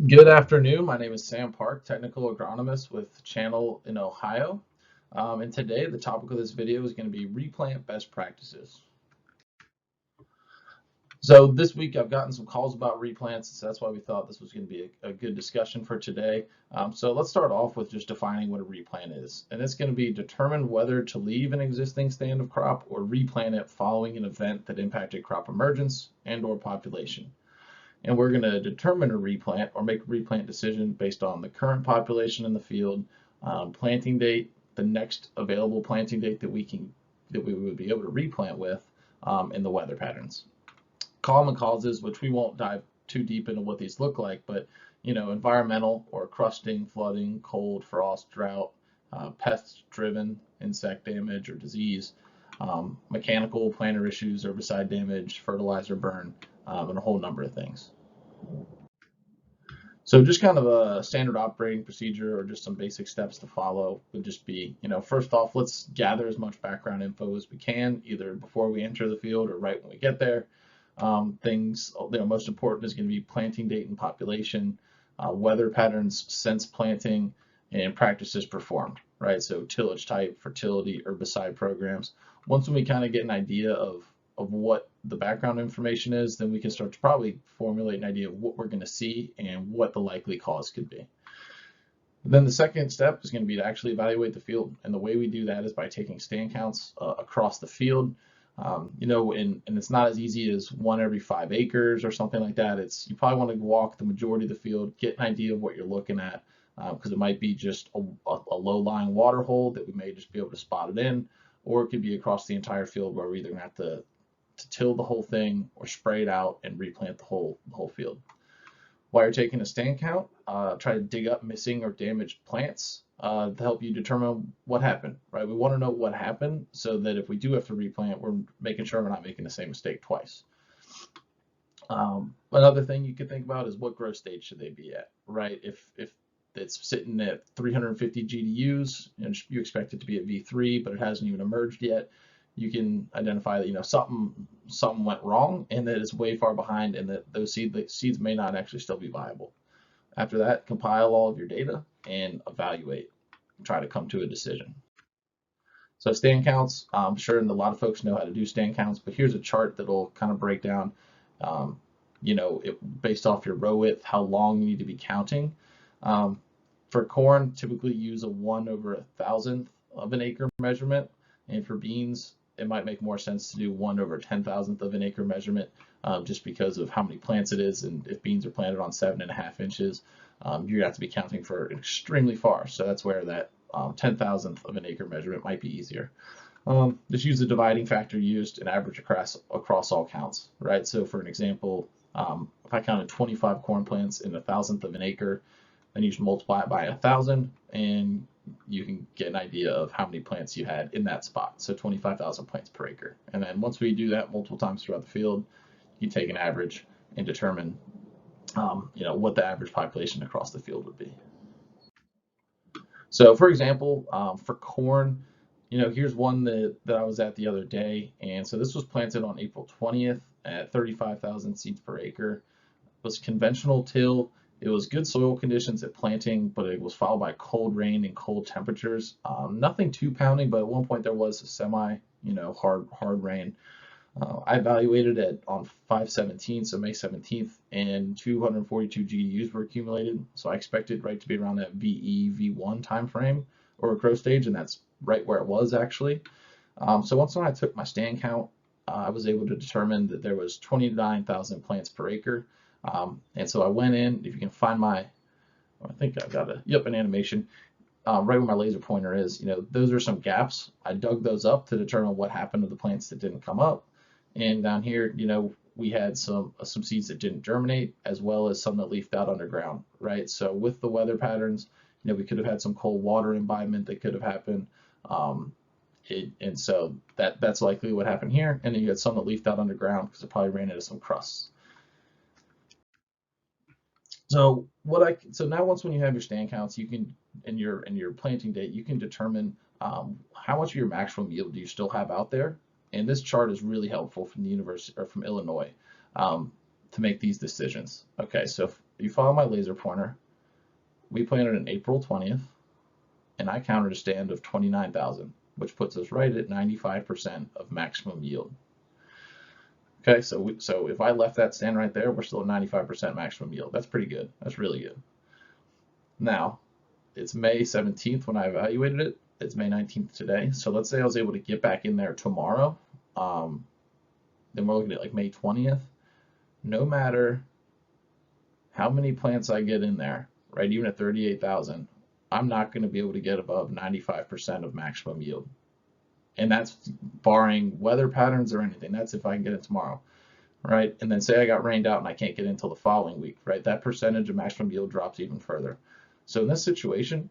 Good afternoon. My name is Sam Park, technical agronomist with Channel in Ohio. And today the topic of this video is going to be replant best practices. So this week I've gotten some calls about replants, so that's why we thought this was going to be a good discussion for today. So let's start off with just defining what a replant is. And it's going to be determine whether to leave an existing stand of crop or replant it following an event that impacted crop emergence and/or population. And we're going to determine a replant or make a replant decision based on the current population in the field, planting date, the next available planting date that we would be able to replant with, and the weather patterns. Common causes, which we won't dive too deep into what these look like, but environmental or crusting, flooding, cold, frost, drought, pest-driven, insect damage or disease, mechanical planter issues, herbicide damage, fertilizer burn, and a whole number of things. So just kind of a standard operating procedure or just some basic steps to follow would just be, first off, let's gather as much background info as we can, either before we enter the field or right when we get there. Things, most important is going to be planting date and population, weather patterns since planting, and practices performed, right? So tillage type, fertility, herbicide programs. Once we kind of get an idea of what the background information is, then we can start to probably formulate an idea of what we're going to see and what the likely cause could be. Then the second step is going to be to actually evaluate the field. And the way we do that is by taking stand counts across the field. And it's not as easy as 1 every 5 acres or something like that. You probably want to walk the majority of the field, get an idea of what you're looking at, because it might be just a low-lying water hole that we may just be able to spot it in, or it could be across the entire field where we're either going to have to till the whole thing or spray it out and replant the whole field. While you're taking a stand count, try to dig up missing or damaged plants to help you determine what happened, right? We want to know what happened so that if we do have to replant, we're making sure we're not making the same mistake twice. Another thing you could think about is what growth stage should they be at, right? If it's sitting at 350 GDUs and you expect it to be at V3, but it hasn't even emerged yet, you can identify that something went wrong and that it's way far behind and that those seeds may not actually still be viable. After that, compile all of your data and evaluate, try to come to a decision. So stand counts, I'm sure a lot of folks know how to do stand counts, but here's a chart that'll kind of break down, based off your row width, how long you need to be counting. For corn, typically use a 1/1000th of an acre measurement, and for beans, it might make more sense to do 1/10,000th of an acre measurement, just because of how many plants it is, and if beans are planted on 7.5 inches, you're gonna have to be counting for extremely far. So that's where that 10,000th of an acre measurement might be easier. Just use the dividing factor used and average across all counts, right? So for an example, if I counted 25 corn plants in 1,000th of an acre, then you should multiply it by 1,000, and you can get an idea of how many plants you had in that spot. So 25,000 plants per acre. And then once we do that multiple times throughout the field, you take an average and determine, what the average population across the field would be. So for example, for corn, here's one that I was at the other day. And so this was planted on April 20th at 35,000 seeds per acre. It was conventional till. It was good soil conditions at planting, but it was followed by cold rain and cold temperatures. Nothing too pounding, but at one point there was a semi, hard rain. I evaluated it on 5/17, so May 17th, and 242 GDUs were accumulated. So I expected to be around that VE, V1 time frame or growth stage, and that's right where it was actually. So once I took my stand count, I was able to determine that there was 29,000 plants per acre. And so I went in, if you can find I think I've got an animation, right where my laser pointer is, those are some gaps. I dug those up to determine what happened to the plants that didn't come up. And down here, we had some seeds that didn't germinate, as well as some that leafed out underground, right? So with the weather patterns, we could have had some cold water imbibement that could have happened. And so that's likely what happened here. And then you had some that leafed out underground because it probably ran into some crusts. So now once when you have your stand counts, you can and your planting date, you can determine how much of your maximum yield do you still have out there. And this chart is really helpful from the university or from Illinois to make these decisions. Okay, so you follow my laser pointer, we planted on April 20th, and I counted a stand of 29,000, which puts us right at 95% of maximum yield. Okay, so if I left that stand right there, we're still at 95% maximum yield. That's pretty good. That's really good. Now, it's May 17th when I evaluated it. It's May 19th today. So let's say I was able to get back in there tomorrow. Then we're looking at like May 20th. No matter how many plants I get in there, right, even at 38,000, I'm not going to be able to get above 95% of maximum yield. And that's barring weather patterns or anything. That's if I can get it tomorrow, right? And then say I got rained out and I can't get it until the following week, right? That percentage of maximum yield drops even further. So in this situation,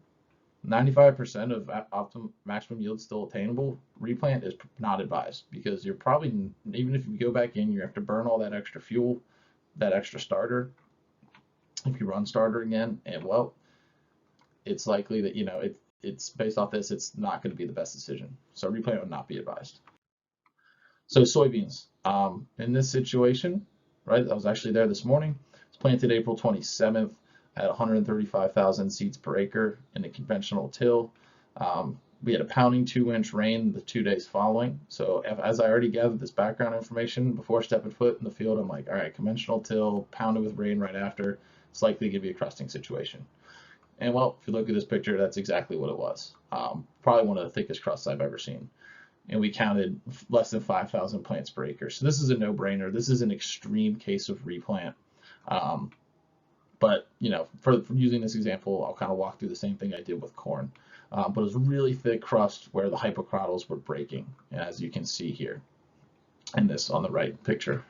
95% of optimum maximum yield still attainable. Replant is not advised because you're probably, even if you go back in, you have to burn all that extra fuel, that extra starter. If you run starter again, and well, it's likely that, you know, it's based off this, it's not going to be the best decision. So replant would not be advised. So soybeans, in this situation, right, I was actually there this morning. It's planted April 27th at 135,000 seeds per acre in a conventional till. We had a pounding 2-inch rain the 2 days following. So as I already gathered this background information before stepping foot in the field, I'm like, all right, conventional till, pounded with rain right after, it's likely to be a crusting situation. And well, if you look at this picture, that's exactly what it was. Probably one of the thickest crusts I've ever seen. And we counted less than 5,000 plants per acre. So this is a no-brainer. This is an extreme case of replant. But you know, for using this example, I'll kind of walk through the same thing I did with corn. But it was really thick crust where the hypocrottals were breaking, as you can see here in this on the right picture.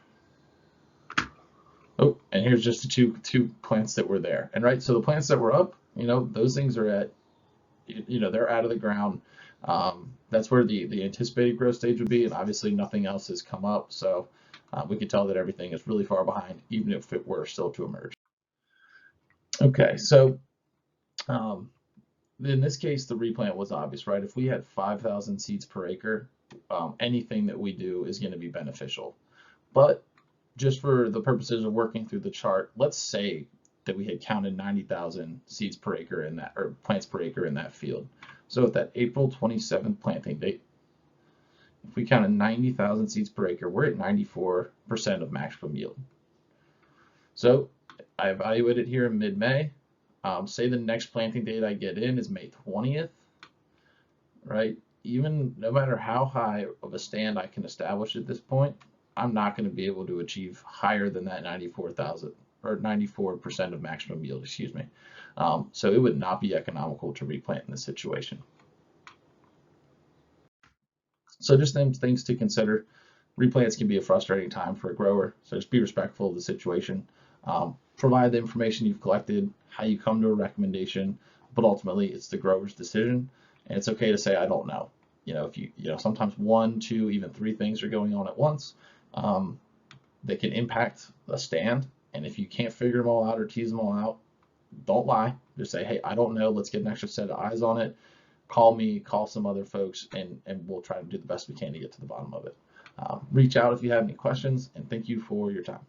Oh, and here's just the two plants that were there. And right, so the plants that were up, you know, those things are at, you know, they're out of the ground. That's where the anticipated growth stage would be, and obviously nothing else has come up. So we could tell that everything is really far behind, even if it were still to emerge. Okay, so in this case, the replant was obvious, right? If we had 5,000 seeds per acre, anything that we do is going to be beneficial. But just for the purposes of working through the chart, let's say that we had counted 90,000 seeds per acre in that, or plants per acre in that field. So at that April 27th planting date, if we counted 90,000 seeds per acre, we're at 94% of maximum yield. So I evaluated here in mid-May. Say the next planting date I get in is May 20th, right? Even no matter how high of a stand I can establish at this point, I'm not going to be able to achieve higher than that 94,000 or 94% of maximum yield, excuse me. So it would not be economical to replant in this situation. So just some things to consider. Replants can be a frustrating time for a grower, so just be respectful of the situation. Provide the information you've collected, how you come to a recommendation, but ultimately it's the grower's decision, and it's okay to say I don't know. You know, if you know, sometimes 1, 2, even 3 things are going on at once that can impact a stand, and if you can't figure them all out or tease them all out, don't lie. Just say, hey, I don't know. Let's get an extra set of eyes on it. Call me, call some other folks, and we'll try to do the best we can to get to the bottom of it. Reach out if you have any questions, and thank you for your time.